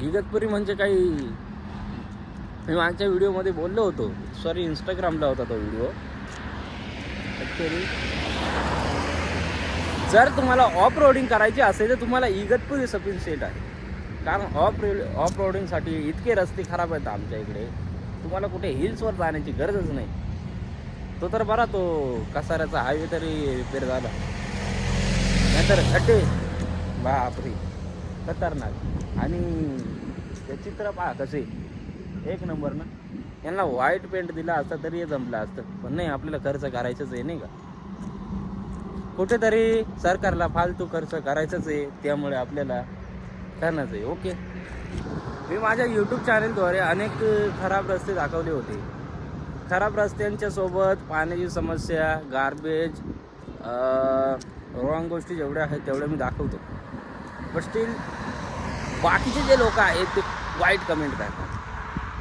इगतपुरी म्हणजे काही, मी मागच्या व्हिडिओमध्ये बोललो होतो, सॉरी इंस्टाग्रामला होता तो व्हिडिओ. ॲक्च्युली जर तुम्हाला ऑफ रोडिंग करायची असेल तर तुम्हाला इगतपुरी सफिशियंट आहे. कारण ऑफ रोडिंगसाठी इतके रस्ते खराब आहेत आमच्या इकडे, तुम्हाला कुठे हिल्सवर जाण्याची गरजच नाही. तो तर बरा तो कसाऱ्याचा हायवे तरी रिपेअर झाला, नाहीतर खड्डे बापरे खतरनाक. आणि ते चित्र पहा कसे एक नंबर ना. यांना व्हाईट पेंट दिला असता तरी जमलं असतं, पण नाही, आपल्याला खर्च करायचंच आहे नाही का. कुठेतरी सरकारला फालतू खर्च करायचंच आहे, त्यामुळे आपल्याला करणंच आहे. ओके, मी माझ्या यूट्यूब चॅनलद्वारे अनेक खराब रस्ते दाखवले होते. खराब रस्त्यांच्या सोबत पाण्याची समस्या, गार्बेज, रॉंग गोष्टी जेवढ्या आहेत तेवढ्या मी दाखवतो. बट स्टील बाकीचे जे लोक आहेत ते वाईट कमेंट करतात,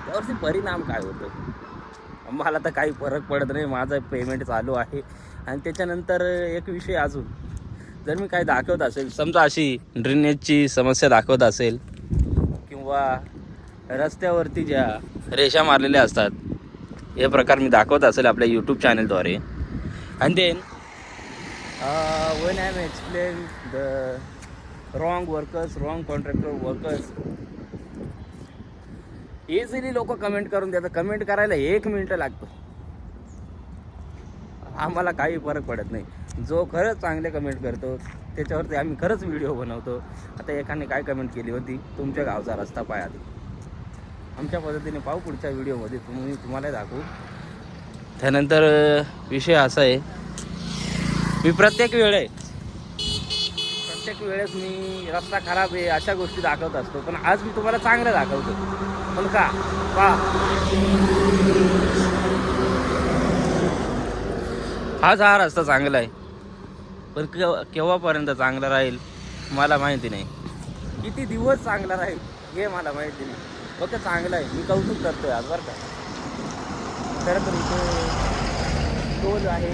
त्यावरती परिणाम काय होतो. मला तर काही फरक पडत नाही, माझं पेमेंट चालू आहे. आणि त्याच्यानंतर एक विषय अजून, जर मी काही दाखवत असेल, समजा अशी ड्रेनेजची समस्या दाखवत असेल किंवा रस्त्यावरती ज्या रेषा मारलेल्या असतात हे प्रकार मी दाखवत असेल आपल्या यूट्यूब चॅनलद्वारे, and then when I am explain the wrong workers, wrong contractor workers, easily लोक कमेंट करून देतात. कमेंट करायला 1 मिनिट लागतो. आम्हाला काही फरक पडत नाही. जो खरंच चांगले कमेंट करतो त्याच्यावरती आम्ही खरंच व्हिडिओ बनवतो. आता एकाने काय कमेंट केली होती, तुमच्या गावचा रस्ता पाय आधी. आमच्या पद्धतीने पाहू पुढच्या व्हिडिओमध्ये, तुम्हाला दाखवू. त्यानंतर विषय असा आहे, मी प्रत्येक वेळेस मी रस्ता खराब आहे अशा गोष्टी दाखवत असतो, पण आज मी तुम्हाला चांगलं दाखवतो. पण का आज हा रस्ता चांगला आहे, पण केव्हापर्यंत चांगला राहील मला माहिती नाही. किती दिवस चांगला राहील हे मला माहिती नाही. फक्त चांगला आहे, मी कौतुक करतोय आज बरं का. खरं तर इथे टोल आहे,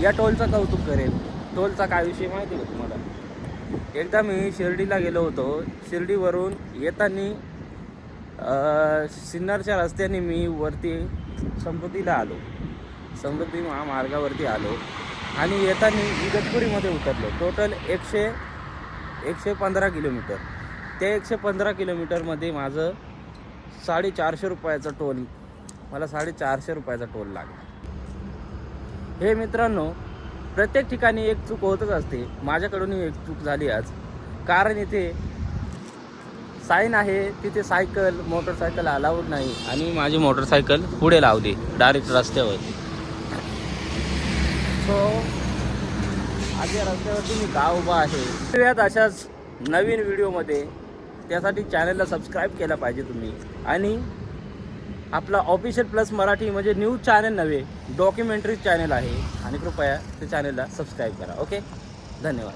या टोलचं कौतुक करेल. टोलचा काय विषय माहिती आहे का तुम्हाला? एकदा मी शिर्डीला गेलो होतो. शिर्डीवरून येताना सिन्नरच्या रस्त्याने मी वरती समृद्धीला आलो, समृद्धी महामार्गावरती आलो आणि येताना इगतपुरीमध्ये उतरलो. Total 115 kilometre. त्या 115 किलोमीटरमध्ये माझं 450 रुपयाचा टोल, मला 450 रुपयाचा टोल लागला. हे मित्रांनो, प्रत्येक ठिकाणी एक चूक होतच असते. माझ्याकडूनही एक चूक झाली आज. कारण इथे साईन आहे, तिथे मोटरसायकल अलाउड नाही, आणि माझी मोटरसायकल पुढे लावली डायरेक्ट रस्त्यावरती. सो आज या रस्त्यावरती मी का उभा आहे यात अशाच नवीन व्हिडिओमध्ये. त्यासाठी चॅनलला सबस्क्राईब केला पाहिजे तुम्ही. आणि आपला ऑफिशियल प्लस मराठी म्हणजे न्यूज चॅनल नव्हे, डॉक्युमेंटरी चॅनल आहे, आणि कृपया त्या चॅनलला सबस्क्राईब करा. ओके, धन्यवाद.